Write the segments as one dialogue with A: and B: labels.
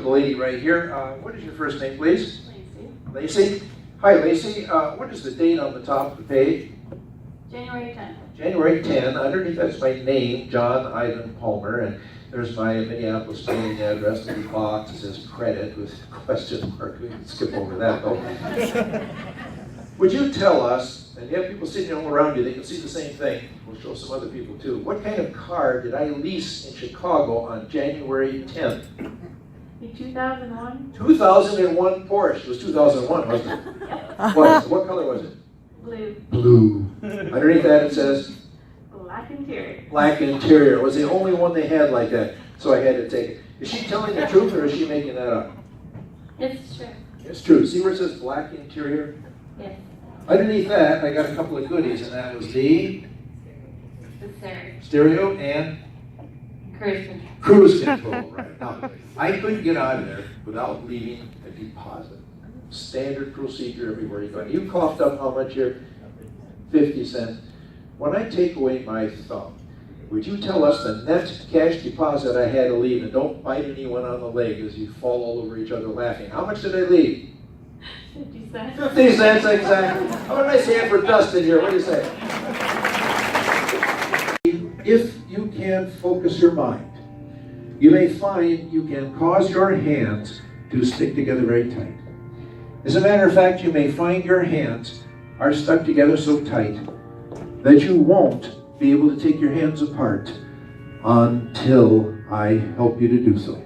A: with the lady right here. What is your first name, please?
B: Lacey.
A: Lacey? Hi, Lacey. What is the date on the top of the page?
B: January 10th.
A: January 10. Underneath that's my name, John Ivan Palmer, and there's my Minneapolis mailing address. The box that says credit with question mark. We can skip over that though. Would you tell us, and you have people sitting all around you, they can see the same thing. We'll show some other people too. What kind of car did I lease in Chicago on January 10th?
B: The 2001?
A: 2001 Porsche. It was 2001, wasn't it?
B: Yep.
A: What color was it?
B: Blue.
A: Blue. Underneath that it says?
B: Black interior.
A: Black interior. It was the only one they had like that, so I had to take it. Is she telling the truth or is she making that up?
B: It's true.
A: It's true. See where it says black interior?
B: Yes.
A: Underneath that, I got a couple of goodies, and that was the stereo and
B: Cruise control.
A: cruise control. Right. Now, I couldn't get out of there without leaving a deposit. Standard procedure everywhere you go. And you coughed up how much here? 50 cents. When I take away my thumb, would you tell us the net cash deposit I had to leave? And don't bite anyone on the leg as you fall all over each other laughing. How much did I leave?
B: 50 cents.
A: 50 cents, exactly. How about I say it for Dustin here? What do you say? If you can focus your mind, you may find you can cause your hands to stick together very tight. As a matter of fact, you may find your hands are stuck together so tight that you won't be able to take your hands apart until I help you to do so.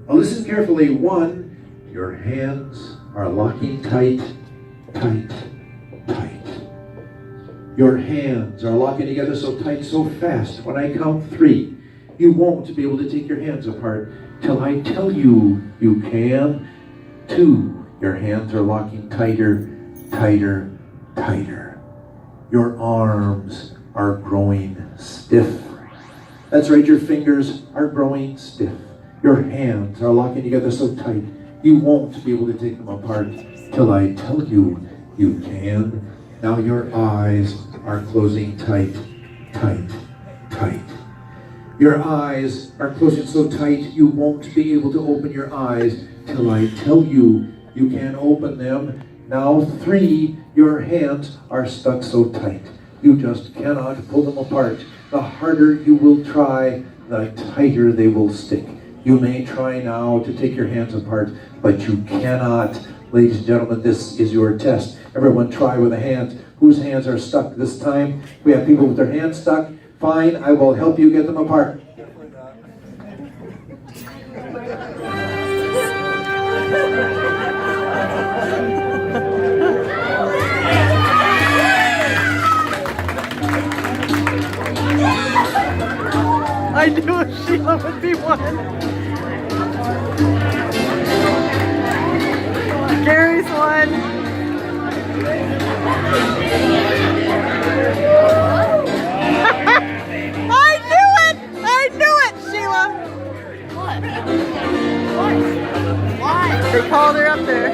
A: Now listen carefully. 1, your hands are locking tight, tight, tight. Your hands are locking together so tight, so fast. When I count 3, you won't be able to take your hands apart till I tell you you can. 2, your hands are locking tighter, tighter, tighter. Your arms are growing stiff. That's right, your fingers are growing stiff. Your hands are locking together so tight, you won't be able to take them apart till I tell you you can. Now your eyes are closing tight, tight, tight. Your eyes are closing so tight you won't be able to open your eyes till I tell you you can open them. Now 3, your hands are stuck so tight you just cannot pull them apart. The harder you will try, the tighter they will stick. You may try now to take your hands apart, but you cannot. Ladies and gentlemen, this is your test. Everyone try with a hand. Whose hands are stuck this time? We have people with their hands stuck. Fine, I will help you get them apart.
C: I knew Sheila would be one. Gary's one. I knew it, Sheila. What? They called her up there.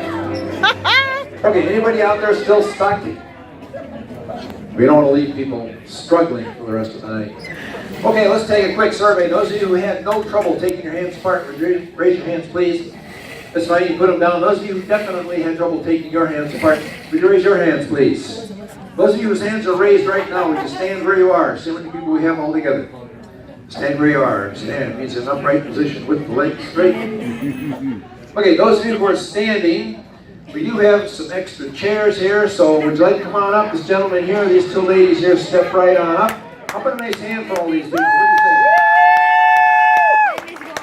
A: Okay, anybody out there still stuck? We don't want to leave people struggling for the rest of the night. Okay, let's take a quick survey. Those of you who had no trouble taking your hands apart, would you raise your hands, please? That's fine, you put them down. Those of you who definitely had trouble taking your hands apart, would you raise your hands, please? Those of you whose hands are raised right now, would you stand where you are? See how many people we have all together. Stand where you are. Stand means an upright position with the legs straight. Okay, those of you who are standing, we do have some extra chairs here, so would you like to come on up? This gentleman here, these 2 ladies here, step right on up. How about a nice hand for all these people? What do you think?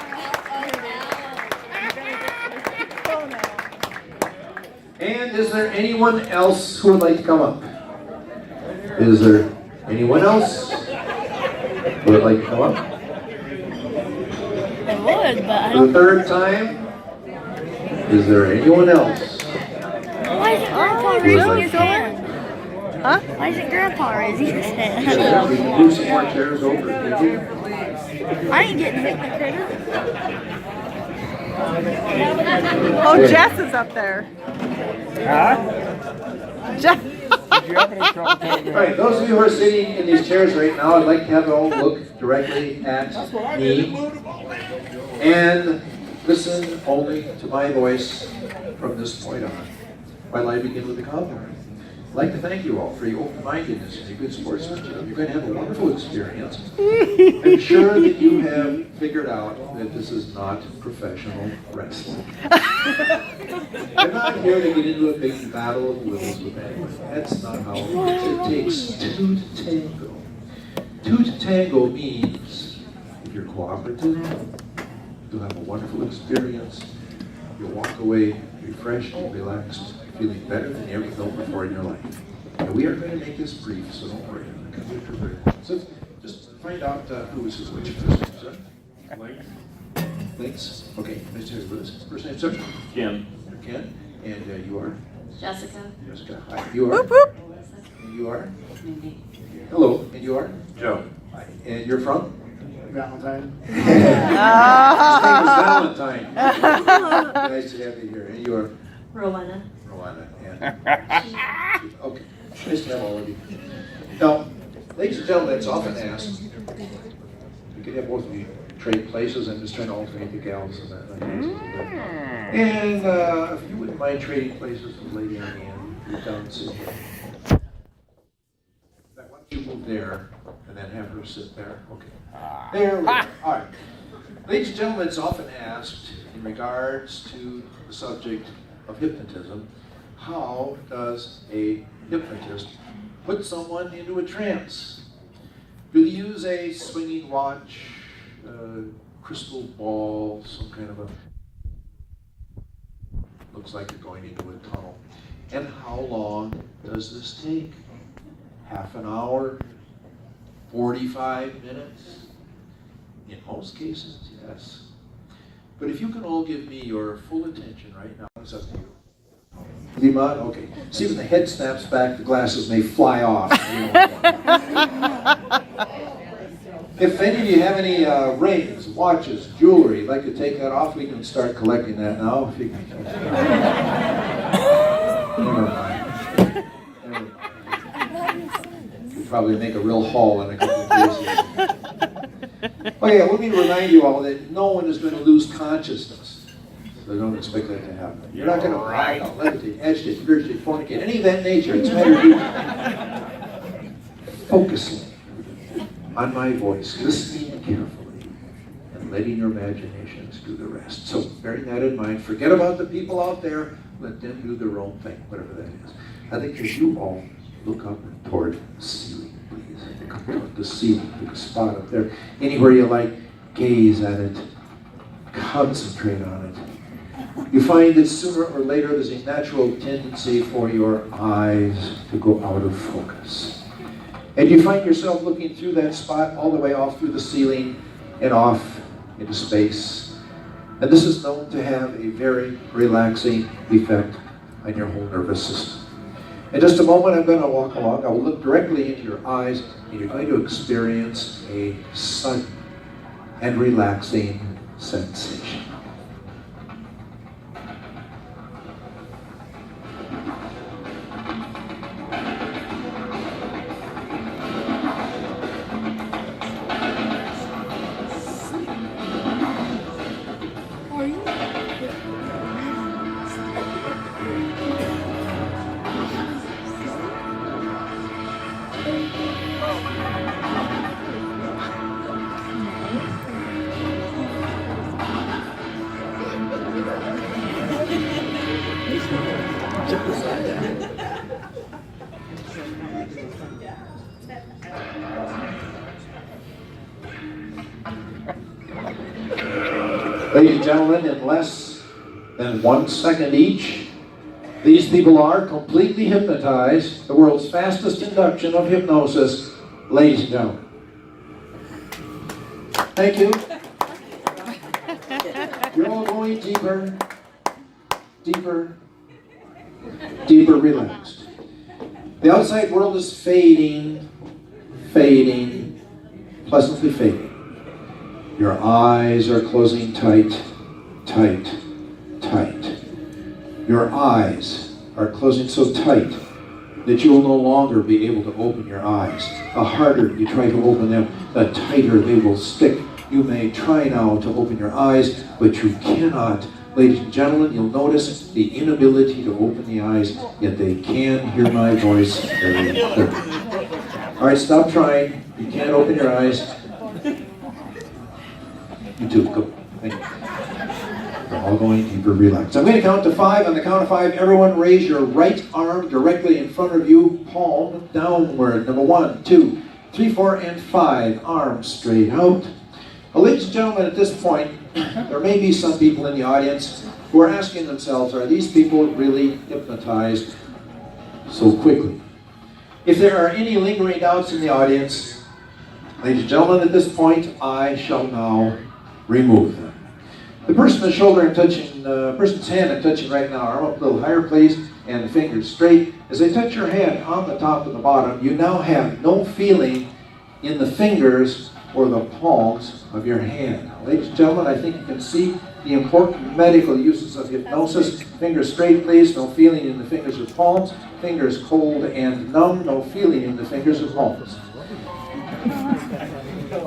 A: And is there anyone else who would like to come up? Is there anyone else who would like to come up?
D: I would, but I
A: For the
D: don't.
A: 3rd time, is there anyone else?
D: Why isn't Grandpa raising his hand?
C: Huh?
D: Why isn't Grandpa raising his hand?
A: Yeah, we can move some more chairs over.
D: I ain't getting hit the critter.
C: Oh, Jess is up there.
E: Huh?
C: Jess.
E: Did you have any trouble taking
A: All right, those of you who are sitting in these chairs right now, I'd like to have you all look directly at me. And Listen only to my voice from this point on, while I begin with the compliment. I'd like to thank you all for your open-mindedness and your good sportsmanship. You're going to have a wonderful experience. I'm sure that you have figured out that this is not professional wrestling. I'm not here to get into a big battle of wills with anyone. That's not how it works. It takes two to tango. Two to tango means if you're cooperative, you'll have a wonderful experience. You'll walk away refreshed and relaxed, feeling better than you ever felt before in your life. And we are going to make this brief, so don't worry. So just find out who is which first, sir. Links. Okay, Mr. Lewis. First name, sir?
F: Ken.
A: Ken. And you are?
B: Jessica.
A: Jessica. Hi. You are?
C: Whoop, whoop.
A: And you are?
B: Mindy.
A: Hello. And you are?
F: Joe.
A: Hi. And you're from?
E: Valentine.
A: His name is Valentine. Nice to have you here. And you are?
B: Rowena.
A: Rowena. And okay. Nice to have all of you. Now, ladies and gentlemen, it's often asked, we could have both of you trade places. I'm just trying to alternate the gals and that. And if you wouldn't mind trading places with Lady on the end, you're down sitting here. Why don't you move there and then have her sit there? Okay. There we go. All right. Ladies and gentlemen, it's often asked in regards to the subject of hypnotism, how does a hypnotist put someone into a trance? Do they use a swinging watch, crystal ball, some kind of a, looks like you're going into a tunnel. And how long does this take? Half an hour? 45 minutes? In most cases, yes. But if you can all give me your full attention right now, it's up to you. Limon? Okay. See, when the head snaps back, the glasses may fly off. If any of you have any rings, watches, jewelry, you'd like to take that off, we can start collecting that now. If you can. Never mind. Never mind. You'd probably make a real haul in a couple of days. Okay, let me remind you all that no one is going to lose consciousness. So don't expect that to happen. You're not going to black out, levitate, agitate, regurgitate, fornicate, any of that nature. It's a matter of you focusing on my voice, listening carefully, and letting your imaginations do the rest. So bearing that in mind, forget about the people out there. Let them do their own thing, whatever that is. I think that you all look up toward the ceiling. Look toward the ceiling, pick a spot up there. Anywhere you like, gaze at it, concentrate on it. You find that sooner or later there's a natural tendency for your eyes to go out of focus. And you find yourself looking through that spot all the way off through the ceiling and off into space. And this is known to have a very relaxing effect on your whole nervous system. In just a moment, I'm going to walk along. I will look directly into your eyes, and you're going to experience a sudden and relaxing sensation. Ladies and gentlemen, in less than 1 second each, these people are completely hypnotized. The world's fastest induction of hypnosis. Ladies and gentlemen. Thank you. You're all going deeper, deeper, deeper relaxed. The outside world is fading, fading, pleasantly fading. Your eyes are closing tight, tight, tight. Your eyes are closing so tight that you will no longer be able to open your eyes. The harder you try to open them, the tighter they will stick. You may try now to open your eyes, but you cannot. Ladies and gentlemen, you'll notice the inability to open the eyes, yet they can hear my voice very clearly. All right, stop trying. You can't open your eyes. You too. Go. Thank you. We're all going deeper. Relax. I'm going to count to 5. On the count of 5, everyone raise your right arm directly in front of you, palm downward. Number 1, 2, 3, 4, and 5. Arms straight out. Well, ladies and gentlemen, at this point, there may be some people in the audience who are asking themselves, are these people really hypnotized so quickly? If there are any lingering doubts in the audience, ladies and gentlemen, at this point, I shall now remove them. The person's shoulder and touching, person's hand I'm touching right now, arm up a little higher, please, and the fingers straight. As I touch your hand on the top and the bottom, you now have no feeling in the fingers or the palms of your hand. Now, ladies and gentlemen, I think you can see the important medical uses of hypnosis. Fingers straight, please, no feeling in the fingers or palms. Fingers cold and numb, no feeling in the fingers or palms.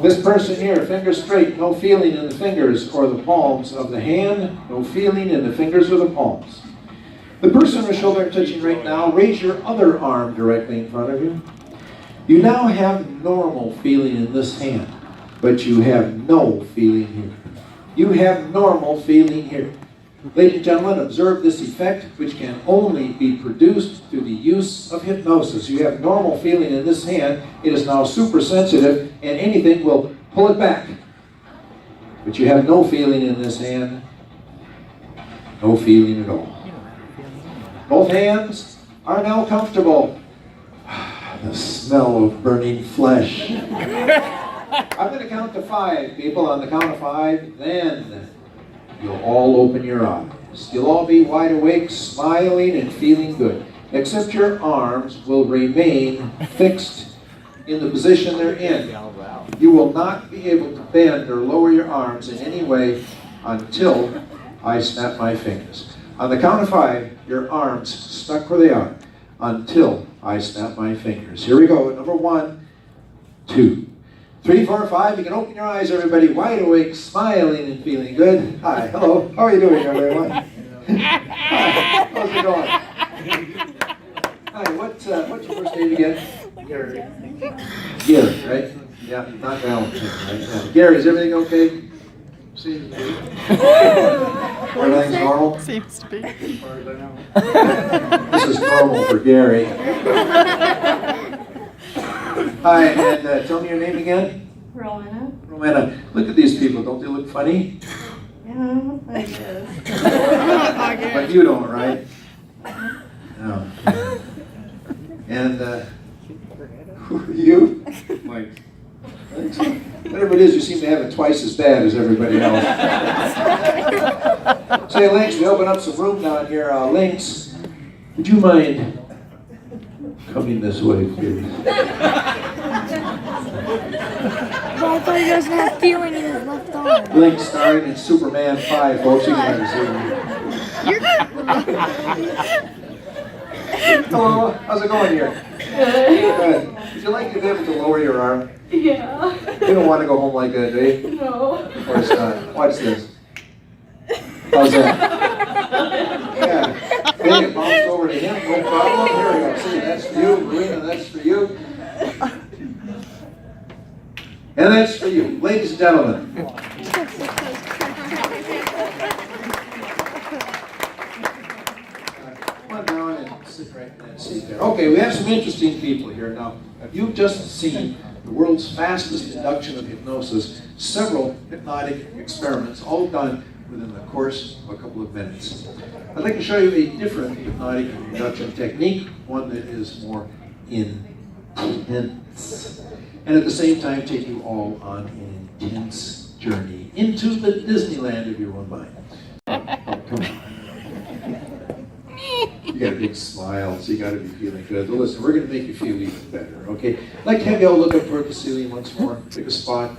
A: This person here, fingers straight, no feeling in the fingers or the palms of the hand, no feeling in the fingers or the palms. The person with shoulder touching right now, raise your other arm directly in front of you. You now have normal feeling in this hand, but you have no feeling here. You have normal feeling here. Ladies and gentlemen, observe this effect, which can only be produced through the use of hypnosis. You have normal feeling in this hand. It is now super sensitive, and anything will pull it back. But you have no feeling in this hand. No feeling at all. Both hands are now comfortable. The smell of burning flesh. I'm going to count to 5, people. On the count of 5, then you'll all open your eyes. You'll all be wide awake, smiling and feeling good. Except your arms will remain fixed in the position they're in. You will not be able to bend or lower your arms in any way until I snap my fingers. On the count of 5, your arms stuck where they are until I snap my fingers. Here we go. Number 1, 2, 3, 4, 5. You can open your eyes, everybody. Wide awake, smiling and feeling good. Hi, hello. How are you doing, everyone? Hi, how's it going? Hi, what's your first name again? Gary. Gary, right? Yeah, not Valentine, right? Yeah. Gary, is everything okay? Seems to be. Everything's normal?
C: Seems to be.
E: As far as I know.
A: This is normal for Gary. Hi, and tell me your name again.
B: Rowena.
A: Rowena. Look at these people. Don't they look funny?
B: Yeah, I guess.
A: But you don't, right? No. And who are you? Mike. Whatever it is, you seem to have it twice as bad as everybody else. Say, Lynx, we open up some room down here. Lynx, would you mind coming this way, please?
D: But I thought he doesn't have feeling in his left arm.
A: Lynx starring in Superman 5, folks. You can never see him. Hello, how's it going here? Good. Would you like to be able to lower your arm?
B: Yeah.
A: You don't want to go home like that, do you?
B: No.
A: Of course not. Watch this. How's that? Yeah. Okay, it bounced over to him, no problem. Here we go. See, that's for you. Marina, that's for you. And that's for you. Ladies and gentlemen. Come on down and sit right in that seat there. Okay, we have some interesting people here. Now, have you just seen the world's fastest induction of hypnosis, several hypnotic experiments, all done within the course of a couple of minutes. I'd like to show you a different hypnotic induction technique, one that is more intense, and at the same time take you all on an intense journey into the Disneyland of your own mind. Oh, come on. You got a big smile, so you got to be feeling good. But listen, we're going to make you feel even better, okay? I'd like to have you all look up toward the ceiling once more. Pick a spot,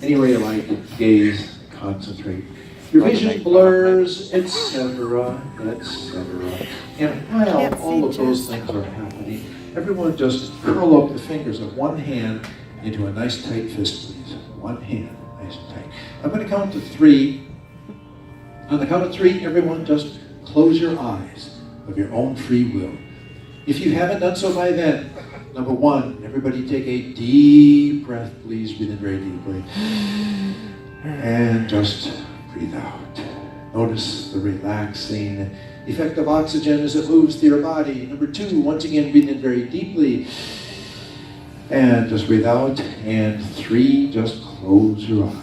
A: anywhere you like, gaze, concentrate. Your vision blurs, etc., etc. And while all of those things are happening, everyone just curl up the fingers of one hand into a nice tight fist, please. One hand, nice I'm going to count to 3. On the count of 3, everyone just close your eyes of your own free will. If you haven't done so by then, number 1, everybody take a deep breath, please. Breathe in very deeply. And just breathe out. Notice the relaxing effect of oxygen as it moves through your body. Number 2, once again, breathe in very deeply. And just breathe out. And 3, just close your eyes.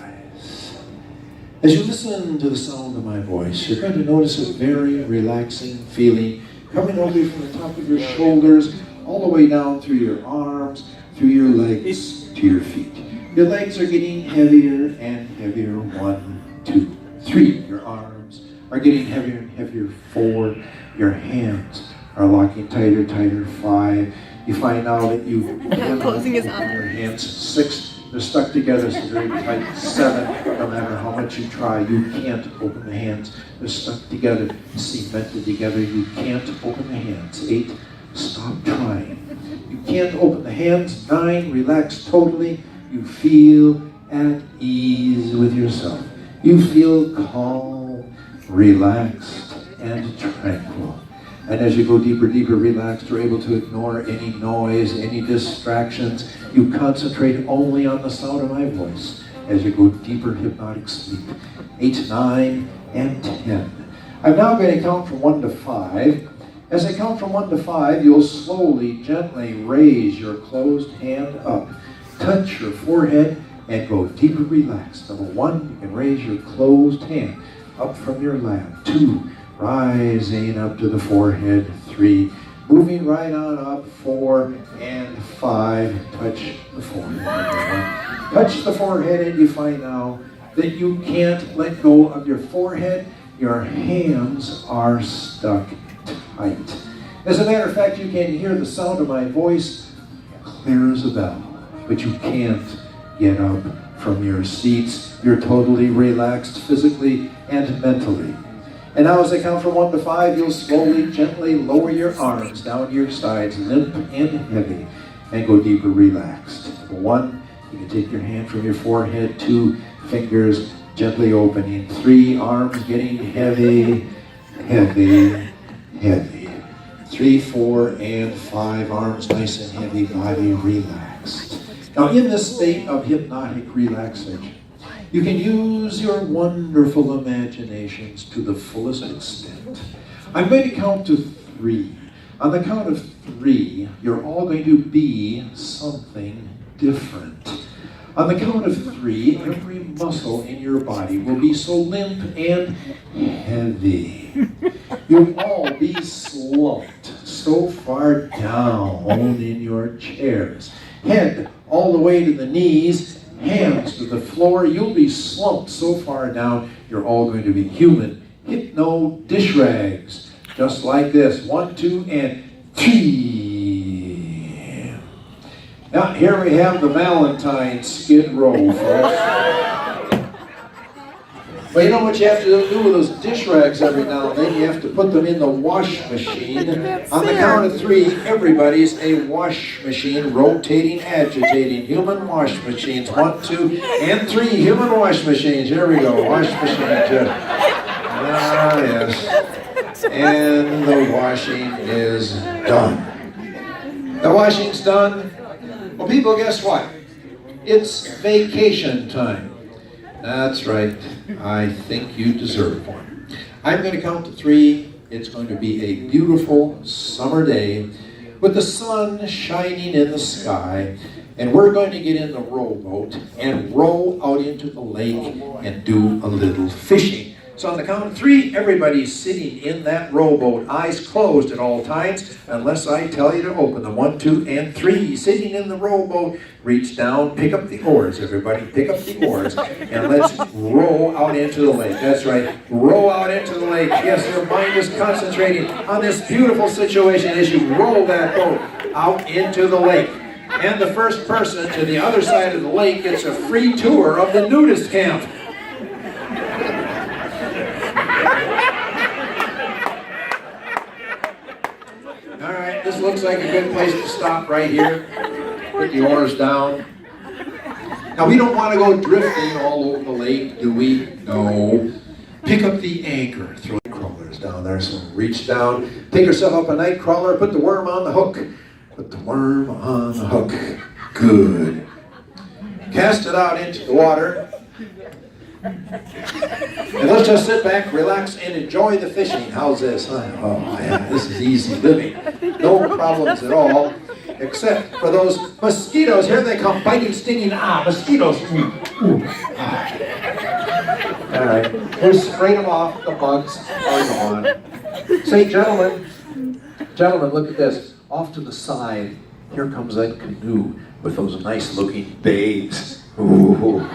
A: As you listen to the sound of my voice, you're going to notice a very relaxing feeling coming over you from the top of your shoulders, all the way down through your arms, through your legs, to your feet. Your legs are getting heavier and heavier. 1, 2, 3. Your arms are getting heavier and heavier. 4. Your hands are locking tighter, tighter. 5. You find now that you
C: Closing his
A: open
C: eyes.
A: your hands. 6. They're stuck together, so very tight. 7. No matter how much you try, you can't open the hands. They're stuck together, cemented together. You can't open the hands. 8. Stop trying. You can't open the hands. 9. Relax totally. You feel at ease with yourself. You feel calm, relaxed, and tranquil. And as you go deeper, deeper relaxed, you're able to ignore any noise, any distractions. You concentrate only on the sound of my voice as you go deeper hypnotic sleep. 8, 9, and 10. I'm now going to count from 1 to 5. As I count from 1 to 5, you'll slowly, gently raise your closed hand up. Touch your forehead and go deeper relaxed. Number 1, you can raise your closed hand up from your lap. 2, rising up to the forehead. 3, moving right on up. 4 and 5, touch the forehead. Touch the forehead and you find now that you can't let go of your forehead. Your hands are stuck tight. As a matter of fact, you can hear the sound of my voice clear as a bell, but you can't get up from your seats. You're totally relaxed physically and mentally. And now as I count from 1 to 5, you'll slowly, gently lower your arms down your sides, limp and heavy, and go deeper relaxed. 1, you can take your hand from your forehead. 2, fingers gently opening. 3, arms getting heavy, heavy, heavy. 3, 4, and 5, arms nice and heavy, body relaxed. Now in this state of hypnotic relaxation, you can use your wonderful imaginations to the fullest extent. I'm going to count to 3. On the count of 3, you're all going to be something different. On the count of 3, every muscle in your body will be so limp and heavy. You'll all be slumped so far down in your chairs. Head all the way to the knees, hands to the floor. You'll be slumped so far down, you're all going to be human hypno dish rags. Just like this. 1, 2, and 3. Now, here we have the Valentine skid row, folks. But you know what you have to do with those dish rags every now and then? You have to put them in the wash machine. On the count of 3, everybody's a wash machine, rotating, agitating, human wash machines. 1, 2, and 3 human wash machines. Here we go, wash machine. Ah, yes. And the washing is done. The washing's done. Well, people, guess what? It's vacation time. That's right. I think you deserve one. I'm going to count to 3. It's going to be a beautiful summer day with the sun shining in the sky. And we're going to get in the rowboat and row out into the lake and do a little fishing. So on the count of 3, everybody's sitting in that rowboat, eyes closed at all times, unless I tell you to open them. 1, 2, and 3. Sitting in the rowboat, reach down, pick up the oars, everybody. Pick up the oars, and let's row out into the lake. That's right, row out into the lake. Yes, your mind is concentrating on this beautiful situation as you roll that boat out into the lake. And the first person to the other side of the lake gets a free tour of the nudist camp. All right, this looks like a good place to stop right here. Put the oars down. Now we don't want to go drifting all over the lake, do we? No. Pick up the anchor, throw the crawlers down there. So reach down, take yourself up a night crawler, put the worm on the hook. Put the worm on the hook. Good. Cast it out into the water. And let's just sit back, relax, and enjoy the fishing. How's this? Oh, yeah, this is easy living. No problems at all, except for those mosquitoes. Here they come, biting, stinging. Mosquitoes. Ooh, ooh. All right, we'll sprayed them off, the bugs are gone. Say, gentlemen, look at this. Off to the side, here comes that canoe with those nice-looking babes. Ooh, ooh.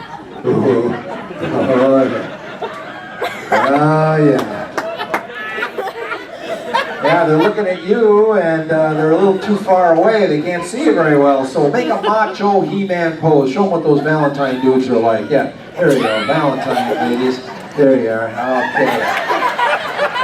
A: Oh, yeah. Yeah, they're looking at you, and they're a little too far away. They can't see you very well. So make a macho He-Man pose. Show them what those Valentine dudes are like. Yeah, there you go. Valentine, ladies. There you are. Okay.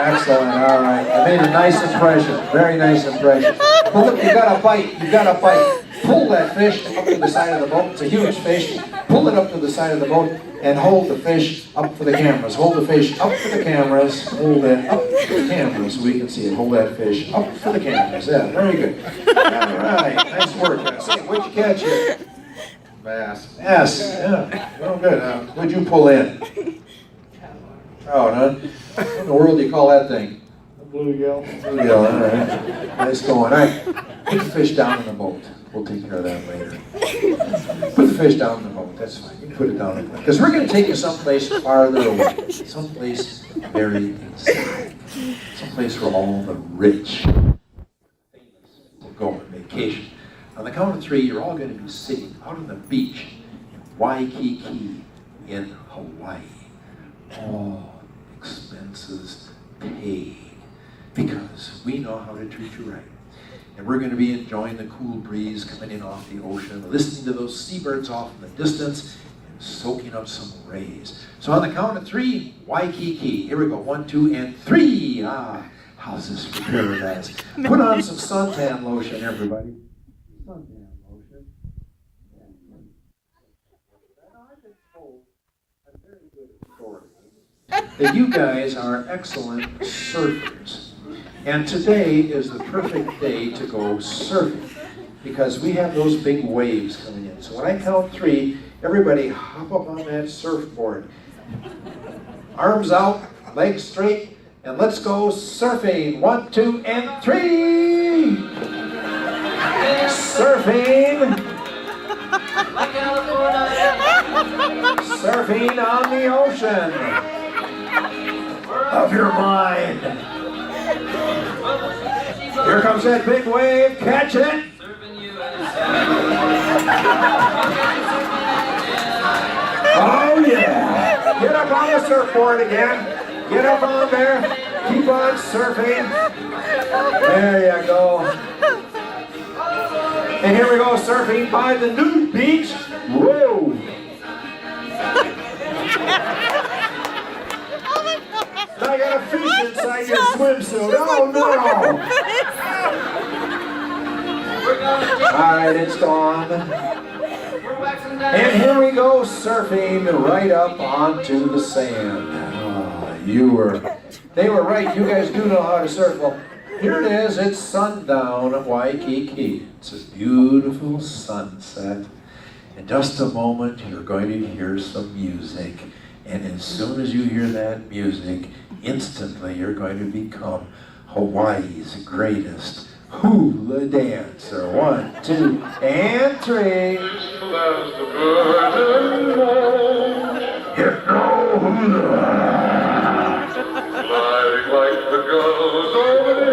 A: Excellent. All right. I made a nice impression. Very nice impression. But look, you got a bite. You got a bite. Pull that fish up to the side of the boat. It's a huge fish. Pull it up to the side of the boat and hold the fish up for the cameras. Hold the fish up for the cameras. Hold it up for the cameras so we can see it. Hold that fish up for the cameras. Yeah, very good. All right. Nice work. Say, what'd you catch here? Bass. Yes. Yeah. Well, good. What'd you pull in? Oh, no. What in the world do you call that thing?
E: Bluegill.
A: Bluegill, all right. Nice going. All right. Put the fish down in the boat. We'll take care of that later. Put the fish down in the boat. That's fine. You can put it down in the boat. Because we're going to take you someplace farther away. Someplace very inside. Someplace where all the rich will go on vacation. On the count of 3, you're all going to be sitting out on the beach in Waikiki in Hawaii. All expenses paid. Because we know how to treat you right. And we're going to be enjoying the cool breeze coming in off the ocean, listening to those seabirds off in the distance, and soaking up some rays. So on the count of 3, Waikiki. Here we go. 1, 2, and 3. How's this for paradise? Put on some suntan lotion, everybody. Suntan lotion. I've been told I'm very good at stories. That you guys are excellent surfers. And today is the perfect day to go surfing because we have those big waves coming in. So when I count 3, everybody hop up on that surfboard. Arms out, legs straight, and let's go surfing. 1, 2, and 3! Surfing! Surfing on the ocean of your mind. Here comes that big wave. Catch it. Oh, yeah. Get up on the surfboard again. Get up on there. Keep on surfing. There you go. And here we go, surfing by the nude beach. Whoa. I got a fish inside your swimsuit. Oh no! Alright, it's gone. And here we go, surfing right up onto the sand. They were right. You guys do know how to surf. Well, here it is. It's sundown at Waikiki. It's a beautiful sunset. In just a moment, you're going to hear some music. And as soon as you hear that music, instantly you're going to become Hawaii's greatest hula dancer. 1, 2, and 3. Hypno hula. Like the girls over the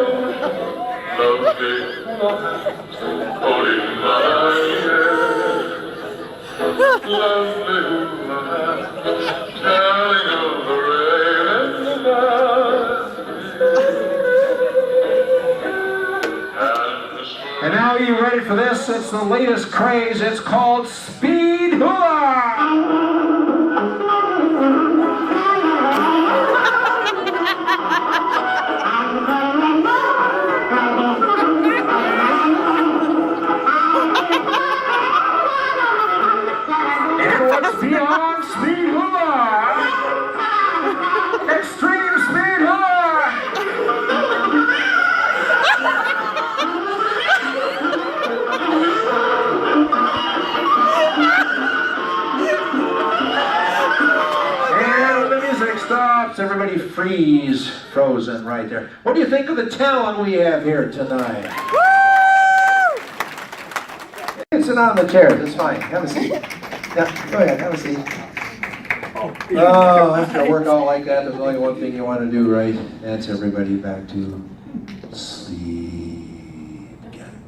A: And now are you ready for this? It's the latest craze. It's called Speed Hula! And freeze frozen right there. What do you think of the talent we have here tonight? You can sit on the chair, that's fine. Have a seat. Yeah, go ahead, have a seat. Oh, after a workout like that, there's only one thing you want to do, right? That's everybody back to sleep. Again.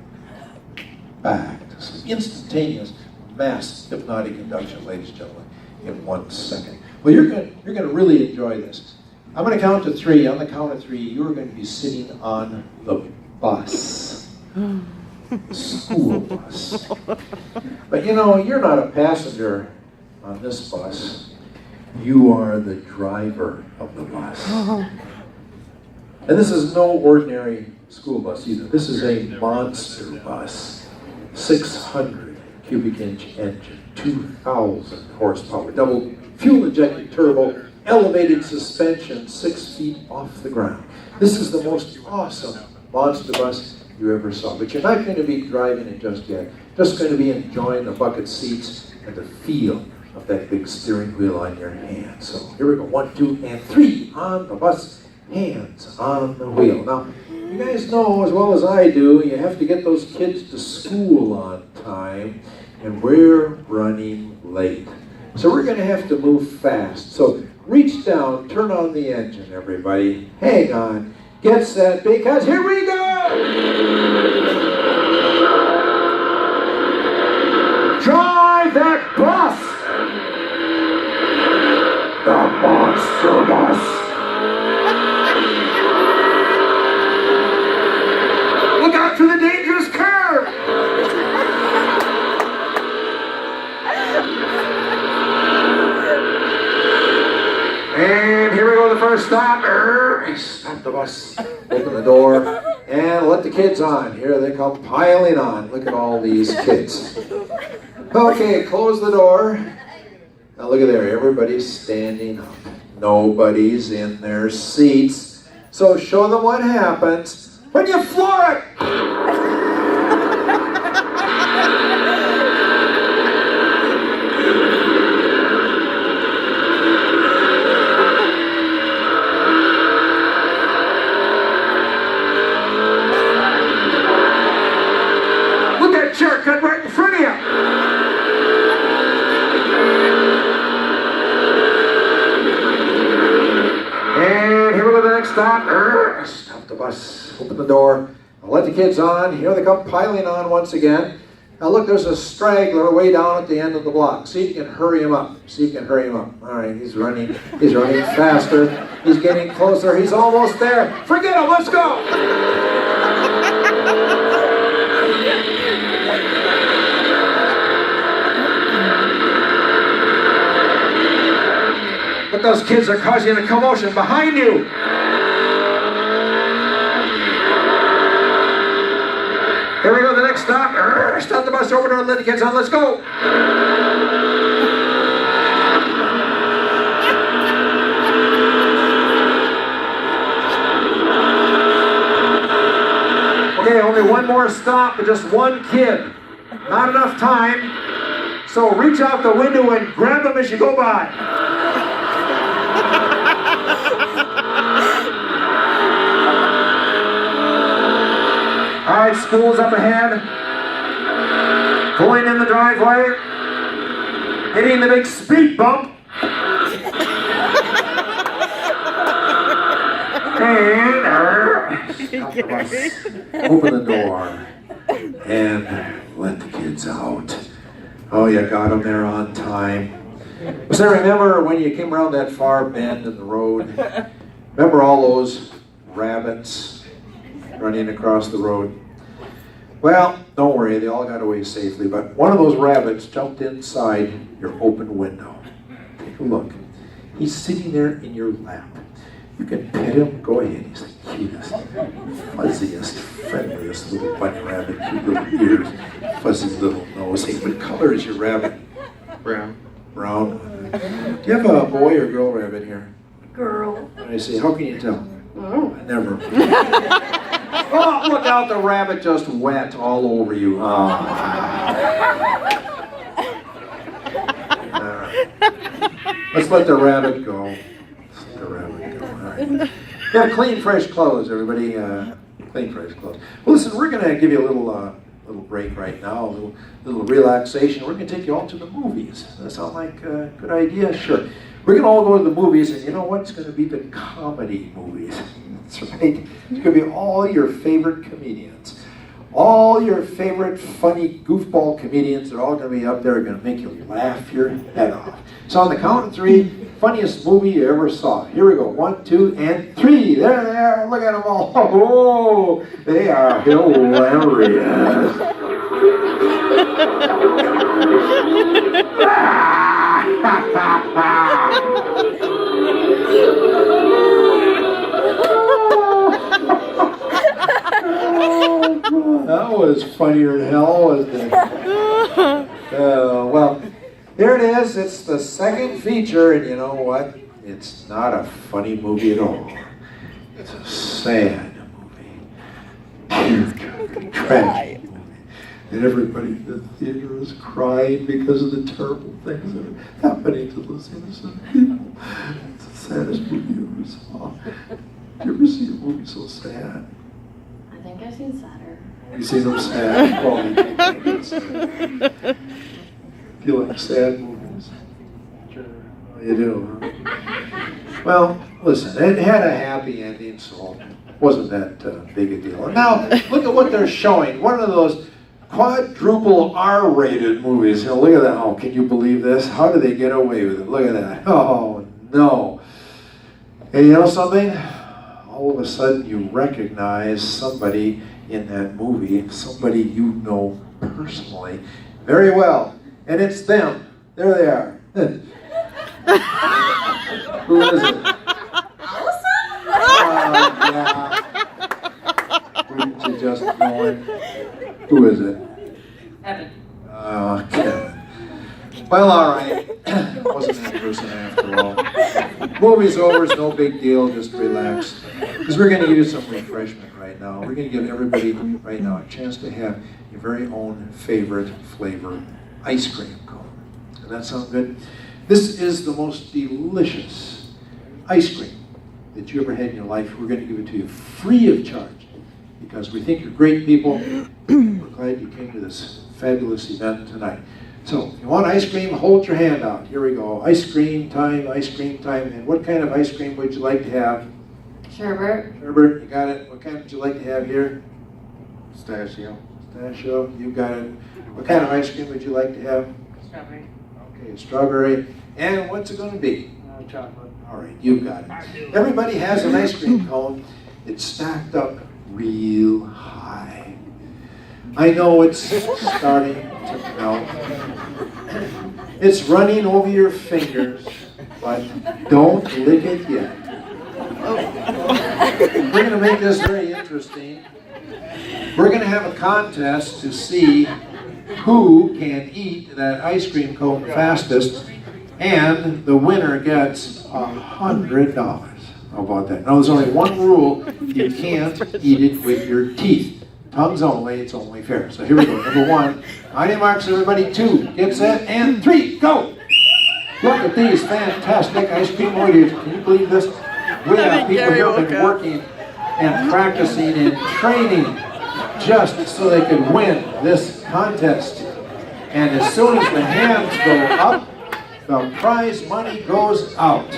A: Back to sleep. Instantaneous mass hypnotic induction, ladies and gentlemen, in 1 second. Well, you're going to really enjoy this. I'm going to count to 3. On the count of 3, you're going to be sitting on the bus. The school bus. But you know, you're not a passenger on this bus. You are the driver of the bus. And this is no ordinary school bus either. This is a monster bus. 600 cubic inch engine, 2,000 horsepower, double fuel injected turbo, elevated suspension 6 feet off the ground. This is the most awesome monster bus you ever saw. But you're not going to be driving it just yet. Just going to be enjoying the bucket seats and the feel of that big steering wheel on your hand. So here we go. 1, 2, and 3 on the bus. Hands on the wheel. Now, you guys know as well as I do, you have to get those kids to school on time, and we're running late. So we're going to have to move fast. So reach down, turn on the engine, everybody. Hang on. Get set, because here we go! Drive that bus! The monster bus! Look out for the dangerous curve! And here we go, the first stop. Stop the bus, open the door, and let the kids on. Here they come piling on. Look at all these kids. Okay, close the door. Now look at there, everybody's standing up. Nobody's in their seats. So show them what happens when you floor it. Cut right in front of you. And here we go, the next stop. Stop the bus, open the door. I'll let the kids on. Here they come piling on once again. Now look, there's a straggler way down at the end of the block. See if you can hurry him up. See if you can hurry him up. All right, he's running faster. He's getting closer. He's almost there. Forget him, let's go. But those kids are causing a commotion behind you. Here we go, the next stop. Stop the bus over there and let the kids on. Let's go. Okay, only one more stop with just one kid. Not enough time. So reach out the window and grab them as you go by. All right, school's up ahead. Pulling in the driveway. Hitting the big speed bump. And stop the bus. Open the door. And let the kids out. Oh, you got them there on time. So remember when you came around that far bend in the road? Remember all those rabbits running across the road? Well, don't worry, they all got away safely, but one of those rabbits jumped inside your open window. Take a look. He's sitting there in your lap. You can pet him, go ahead. He's the cutest, fuzziest, friendliest little bunny rabbit. Cute little ears, fuzzy little nose. Hey, what color is your rabbit?
E: Brown.
A: Brown. Do you have a boy or girl rabbit here?
B: Girl.
A: I see. How can you tell?
B: Oh.
A: I never. Oh, look out, the rabbit just wet all over you. Oh. All right. Let's let the rabbit go. Let's let the rabbit go. All right. right. Yeah, clean, fresh clothes, everybody. Clean, fresh clothes. Well, listen, we're going to give you a little break right now, a little relaxation. We're going to take you all to the movies. Does that sound like a good idea? Sure. We're going to all go to the movies, and you know what? It's going to be the comedy movies. That's right. It's going to be all your favorite comedians. All your favorite funny goofball comedians are all going to be up there, are going to make you laugh your head off. So on the count of 3, funniest movie you ever saw. Here we go. 1, 2, and 3. There they are. Look at them all. Oh, they are hilarious. That was funnier than hell, wasn't it? Well, here it is. It's the second feature, and you know what? It's not a funny movie at all. It's a sad movie. Tragic movie. And everybody in the theater is crying because of the terrible things that are happening to those innocent people. It's the saddest movie you ever saw. Did you ever see a movie so sad?
B: I think I've seen sadder.
A: You see them sad? Well, you can't get sad. Do you like sad movies? Sure. Oh, you do, huh? Well, listen, it had a happy ending, so it wasn't that big a deal. And now, look at what they're showing. One of those quadruple R-rated movies. You know, look at that. Oh, can you believe this? How do they get away with it? Look at that. Oh, no. And you know something? All of a sudden you recognize somebody in that movie, somebody you know personally very well. And it's them. There they are. Who is it?
B: Allison?
A: Yeah. Wouldn't you just know it? Who is it?
B: Evan.
A: Kevin. Well, all right. It wasn't that person after all. Movie's over. It's no big deal. Just relax. Because we're going to give you some refreshment right now. We're going to give everybody right now a chance to have your very own favorite flavor ice cream cone. Does that sound good? This is the most delicious ice cream that you ever had in your life. We're going to give it to you free of charge because we think you're great people. We're glad you came to this fabulous event tonight. So, if you want ice cream, hold your hand out. Here we go. Ice cream time, ice cream time. And what kind of ice cream would you like to have?
B: Sherbet.
A: Sherbet, you got it. What kind would you like to have here?
E: Pistachio.
A: Pistachio, you got it. What kind of ice cream would you like to have?
B: Strawberry.
A: Okay, strawberry. And what's it going to be?
E: Chocolate.
A: All right, you got it. Everybody has an ice cream cone. It's stacked up real high. I know it's starting to melt. It's running over your fingers, but don't lick it yet. We're going to make this very interesting. We're going to have a contest to see who can eat that ice cream cone fastest, and the winner gets $100. How about that? Now, there's only one rule. You can't eat it with your teeth. Tongues only, it's only fair. So here we go. Number 1. On your marks, everybody. 2. Get set, and 3. Go! Look at these fantastic ice cream warriors. Can you believe this? We have people who have been working and practicing and training just so they could win this contest. And as soon as the hands go up, the prize money goes out.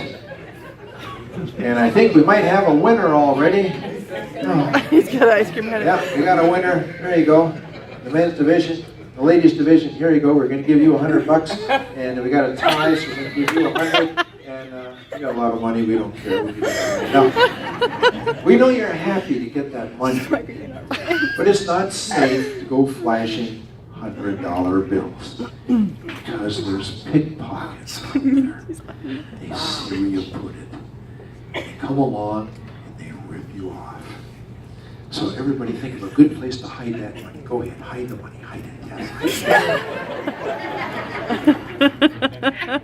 A: And I think we might have a winner already. Oh.
C: He's got ice cream head.
A: Yeah, we got a winner. There you go. The men's division, the ladies division. Here you go. We're going to give you $100, and we got a tie, so we're going to give you $100. And we got a lot of money. We don't care. Now, we know you're happy to get that money, but it's not safe to go flashing $100 bills because there's pickpockets out there. They see where you put it. They come along and they rip you off. So everybody think of a good place to hide that money. Go ahead, hide the money, hide it. Yes.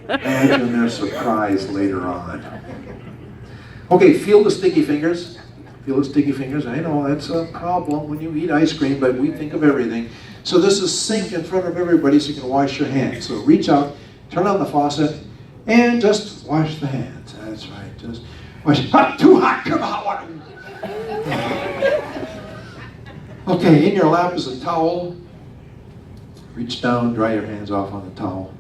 A: Imagine their surprise later on. Okay, feel the sticky fingers. Feel the sticky fingers. I know that's a problem when you eat ice cream, but we think of everything. So this is sink in front of everybody so you can wash your hands. So reach out, turn on the faucet, and just wash the hands. That's right. Just Hot, too hot, come hot water. Okay, in your lap is a towel. Reach down, dry your hands off on the towel.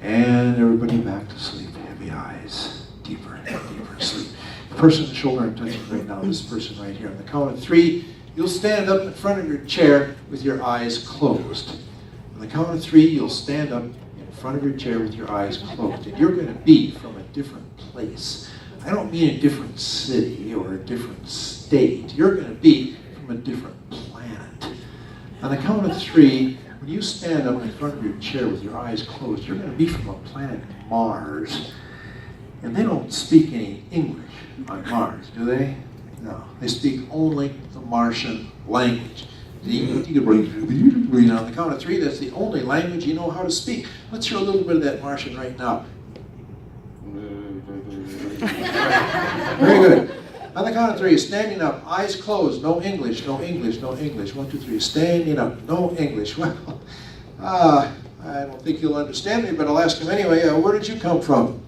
A: And everybody back to sleep. Heavy eyes, deeper and deeper sleep. The person in the shoulder I'm touching right now, this person right here. On the count of 3, you'll stand up in front of your chair with your eyes closed. On the count of 3, you'll stand up in front of your chair with your eyes closed. And you're going to be from a different place. I don't mean a different city or a different state. You're going to be from a different planet. On the count of 3, when you stand up in front of your chair with your eyes closed, you're going to be from a planet Mars. And they don't speak any English on Mars, do they? No. They speak only the Martian language. On the count of 3, that's the only language you know how to speak. Let's hear a little bit of that Martian right now. Very good. On the count of 3, standing up, eyes closed, no English, no English, no English. 1, 2, 3, standing up, no English. Well, I don't think you'll understand me, but I'll ask him anyway. Where did you come from?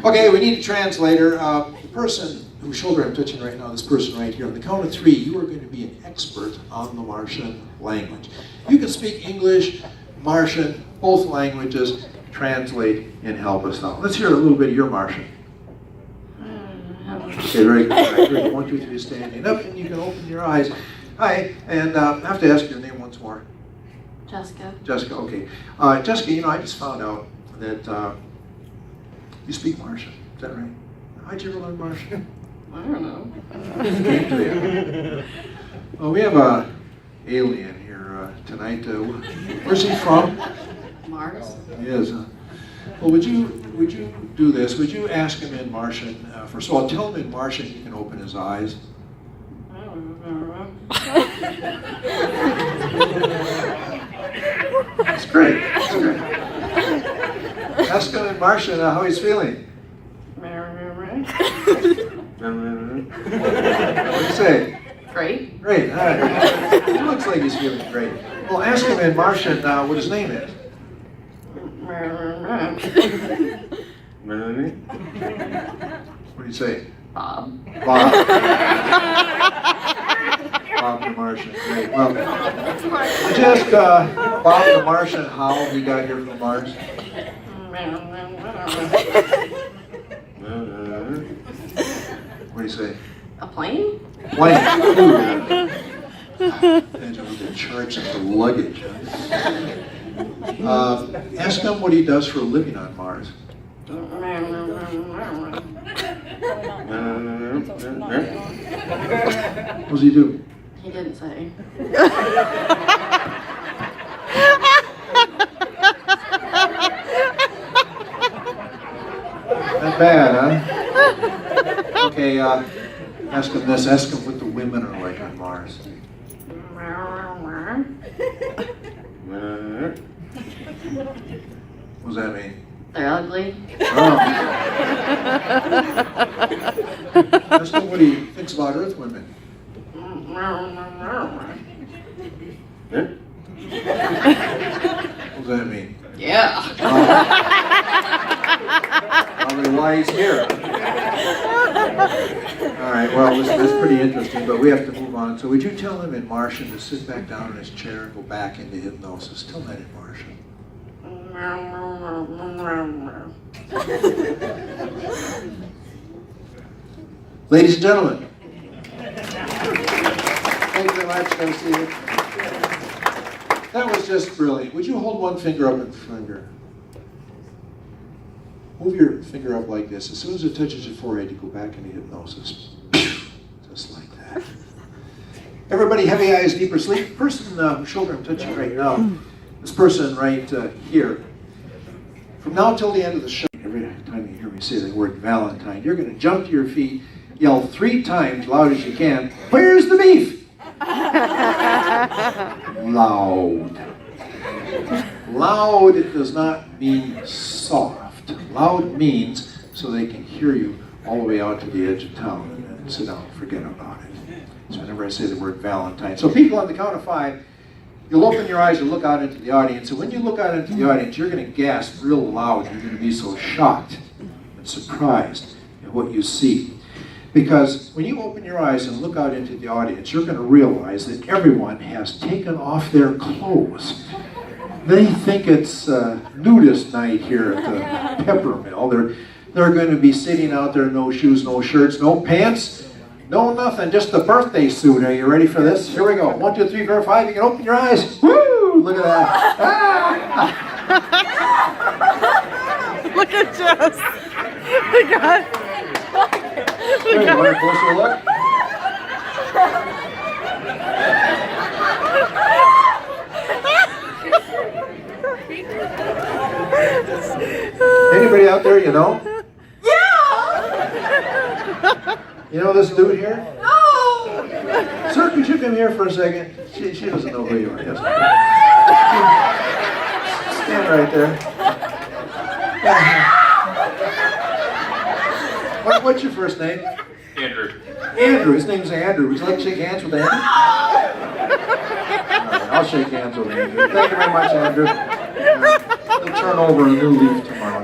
A: Okay, we need a translator. The person whose shoulder I'm touching right now, this person right here, on the count of 3, you are going to be an expert on the Martian language. You can speak English, Martian, both languages. Translate and help us out. Let's hear a little bit of your Martian. Okay, very good. Right, very good. 1, 2, 3, standing up, and you can open your eyes. Hi, and I have to ask your name once more.
B: Jessica.
A: Jessica, okay. Jessica, you know, I just found out that you speak Martian. Is that right? How'd you ever learn Martian?
B: I don't know.
A: Well, we have a alien here tonight. Where's he from?
B: Mars.
A: He is. Well, would you do this? Would you ask him in Martian? First of all, tell him in Martian he can open his eyes. That's great. That's great. Ask him in Martian how he's feeling. What do you say?
B: Great.
A: Great. All right. He looks like he's feeling great. Well, ask him in Martian what his name is. What do you say?
B: Bob.
A: Bob. Bob the Martian. Great. Well, just Bob the Martian, how he got here from Mars. What do you say?
B: A plane?
A: Plane. Imagine what they charge for luggage. Huh? Ask him what he does for a living on Mars. What does he do?
B: He didn't say.
A: Not bad, huh? Okay, ask him this. Ask him what the women are like on Mars. What does that mean?
B: They're ugly.
A: Oh. Ask him what he thinks about Earth women. What does that mean?
B: Yeah.
A: Probably why he's here. All right, well, that's pretty interesting, but we have to move on. So would you tell him in Martian to sit back down in his chair and go back into hypnosis? Tell that in Martian. Ladies and gentlemen, thank you very much. Nice to see you. That was just brilliant. Would you hold one finger up in front of your... Move your finger up like this. As soon as it touches your forehead, you go back into hypnosis. Just like that. Everybody, heavy eyes, deeper sleep. Person whose shoulder I'm touching right now, this person right here. From now till the end of the show, every time you hear me say the word Valentine, you're going to jump to your feet, yell 3 times loud as you can, "Where's the beef?" Loud. Loud does not mean soft. Loud means so they can hear you all the way out to the edge of town and sit down and forget about it. So whenever I say the word Valentine. So people, on the count of 5, You'll open your eyes and look out into the audience, and when you look out into the audience, you're going to gasp real loud. You're going to be so shocked and surprised at what you see. Because when you open your eyes and look out into the audience, you're going to realize that everyone has taken off their clothes. They think it's nudist night here at the pepper mill. They're going to be sitting out there, no shoes, no shirts, no pants, no nothing, just the birthday suit. Are you ready for this? Here we go. 1, 2, 3, 4, 5. You can open your eyes. Woo! Look at that. Ah!
C: Look at Jess. We got.
A: Hey, you want a closer look? Anybody out there you know? You know this dude here?
B: No!
A: Sir, could you come here for a second? She doesn't know who you are. Yes. Stand right there. What's your first name?
F: Andrew.
A: Andrew. His name's Andrew. Would you like to shake hands with Andrew? All right, I'll shake hands with Andrew. Thank you very much, Andrew. We'll turn over a new leaf tomorrow.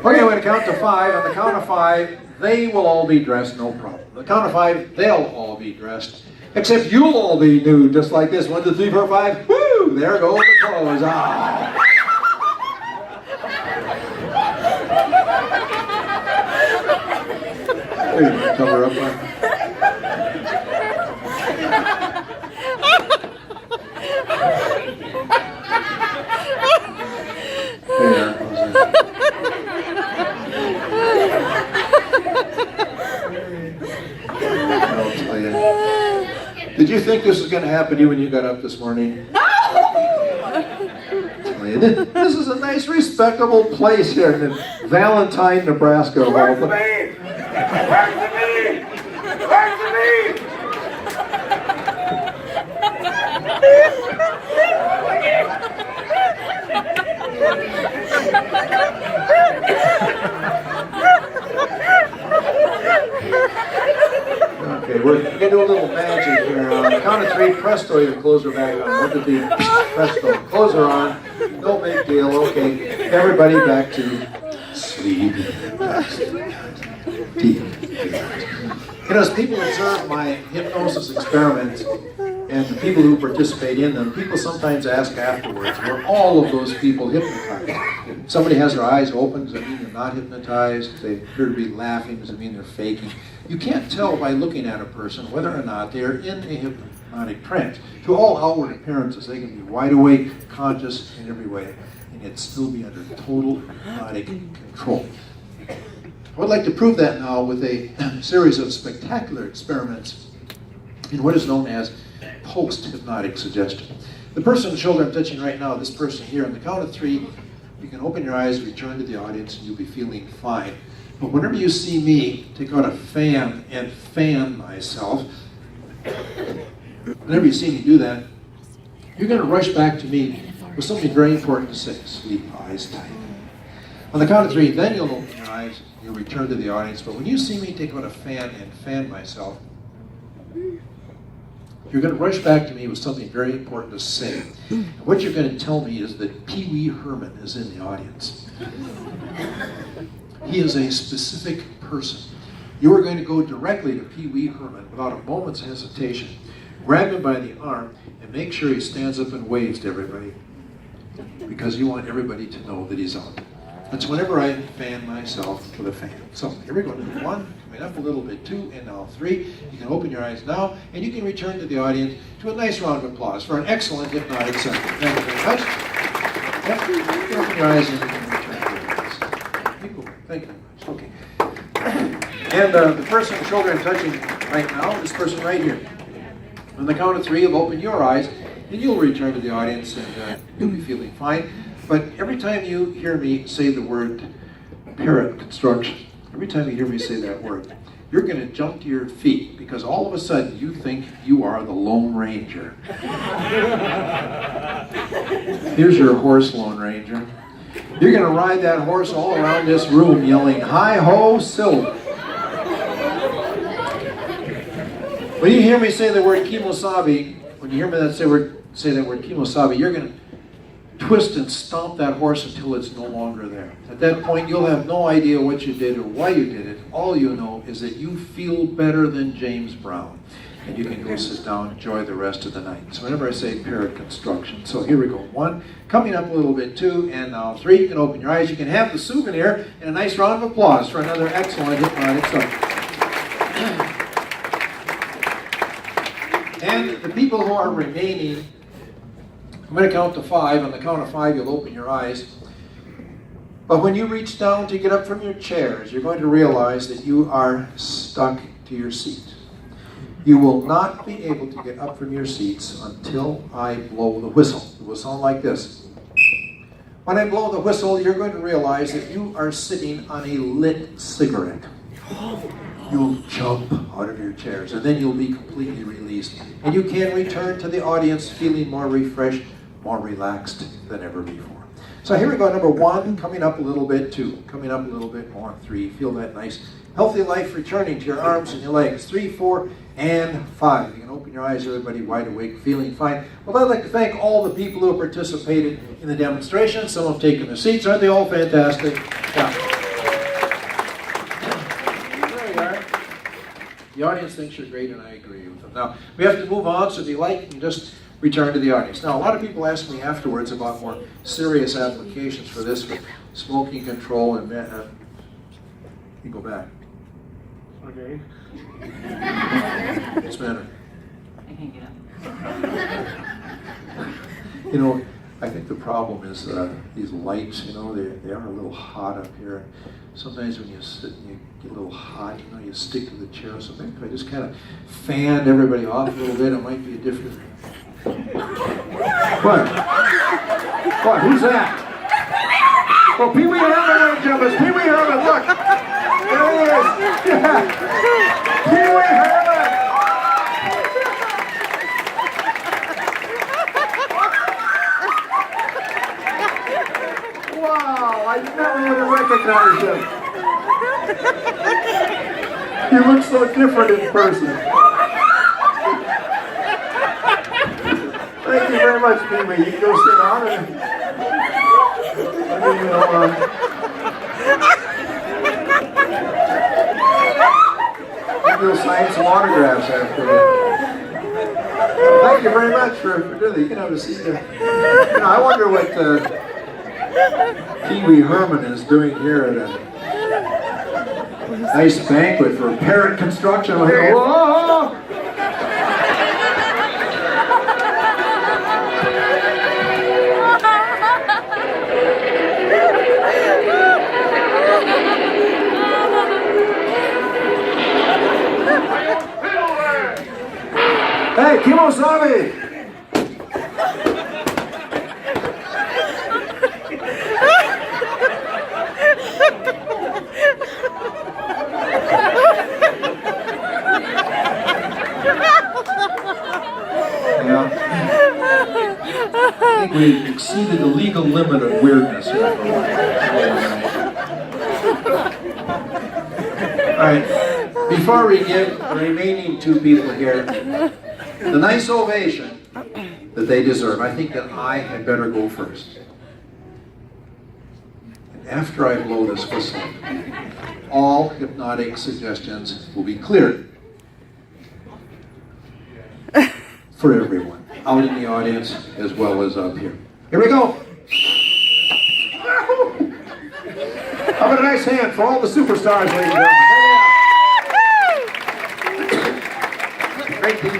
A: Okay, we're going to count to 5. On the count of 5, they will all be dressed, no problem. On the count of 5, they'll all be dressed. Except you'll all be nude, just like this. 1, 2, 3, 4, 5. Woo! There goes the clothes. Ah! There you go. Cover up. There. I'll tell you. Did you think this was going to happen to you when you got up this morning? No! This is a nice, respectable place here in Valentine, Nebraska.
F: Where's the meat? Where's the meat? Where's the meat?
A: Okay, we're going to do a little magic here. On the count of 3, presto, you close her back on. 1, 2, 3, presto. Close her on. No big deal. Okay, everybody back to sleep. Deep. You know, as people observe my hypnosis experiments and the people who participate in them, people sometimes ask afterwards, were all of those people hypnotized? Somebody has their eyes open, does that mean they're not hypnotized? They appear to be laughing, does it mean they're faking? You can't tell by looking at a person whether or not they are in a hypnotic trance. To all outward appearances, they can be wide awake, conscious in every way, and yet still be under total hypnotic control. I would like to prove that now with a series of spectacular experiments in what is known as post-hypnotic suggestion. The person's shoulder I'm touching right now, this person here, on the count of 3, you can open your eyes, return to the audience, and you'll be feeling fine. But whenever you see me take out a fan and fan myself, whenever you see me do that, you're going to rush back to me with something very important to say. Sleep, eyes tight. On the count of 3, then you'll open your eyes, you'll return to the audience. But when you see me take out a fan and fan myself, you're going to rush back to me with something very important to say. And what you're going to tell me is that Pee Wee Herman is in the audience. He is a specific person. You are going to go directly to Pee Wee Herman without a moment's hesitation. Grab him by the arm and make sure he stands up and waves to everybody, because you want everybody to know that he's out. That's whenever I fan myself with a fan. So here we go. 1, coming up a little bit, 2, and now 3. You can open your eyes now, and you can return to the audience to a nice round of applause for an excellent hypnotic session. Thank you very much. Yep, you can open your eyes and you can return to the audience. Thank you very much. Okay. And the person, the shoulder I'm touching right now, this person right here. On the count of 3, you'll open your eyes, and you'll return to the audience, and you'll be feeling fine. But every time you hear me say the word parrot construction, every time you hear me say that word, you're going to jump to your feet, because all of a sudden you think you are the Lone Ranger. Here's your horse, Lone Ranger. You're going to ride that horse all around this room yelling, "Hi-ho, Silver." When you hear me say the word kemosabe, when you hear me say that word kemosabe, you're going to twist and stomp that horse until it's no longer there. At that point, you'll have no idea what you did or why you did it. All you know is that you feel better than James Brown. And you can go sit down and enjoy the rest of the night. So whenever I say parrot construction, so here we go. 1, coming up a little bit, 2, and now 3. You can open your eyes. You can have the souvenir, and a nice round of applause for another excellent hypnotic session. And the people who are remaining, I'm going to count to 5. On the count of 5, you'll open your eyes. But when you reach down to get up from your chairs, you're going to realize that you are stuck to your seat. You will not be able to get up from your seats until I blow the whistle. It will sound like this. When I blow the whistle, you're going to realize that you are sitting on a lit cigarette. You'll jump out of your chairs, and then you'll be completely released. And you can return to the audience feeling more refreshed, more relaxed than ever before. So here we go, number 1, coming up a little bit, 2, coming up a little bit more, 3, feel that nice, healthy life returning to your arms and your legs, 3, 4, and 5. You can open your eyes, everybody wide awake, feeling fine. Well, I'd like to thank all the people who participated in the demonstration. Some have taken their seats. Aren't they all fantastic? Yeah. There you are. The audience thinks you're great, and I agree with them. Now, we have to move on, so if you like, you can just return to the audience. Now, a lot of people ask me afterwards about more serious applications for this, with smoking control and you go back.
E: Okay.
A: What's the matter?
B: I can't get up.
A: You know, I think the problem is these lights, you know, they are a little hot up here. Sometimes when you sit and you get a little hot, you know, you stick to the chair. So maybe if I just kind of fanned everybody off a little bit, it might be a different... What? What? Who's that? Oh, Pee Wee Herman, ladies and gentlemen. Pee Wee Herman, look. There he is. Yeah. Pee Wee Herman. Wow, I never would have recognized him. He looks so different in person. Thank you very much, Pee Wee. You can go sit down and we'll sign some autographs after that. Thank you very much for doing that. You can have a seat there. You know, I wonder what Pee Wee Herman is doing here at a nice banquet for parrot construction. Whoa! Hey, Kimosabe! Yeah. I think we've exceeded the legal limit of weirdness here. All right. Before we give the remaining 2 people here the nice ovation that they deserve, I think that I had better go first. And after I blow this whistle, all hypnotic suggestions will be cleared for everyone, out in the audience as well as up here. Here we go. How about a nice hand for all the superstars, ladies and gentlemen? Great people.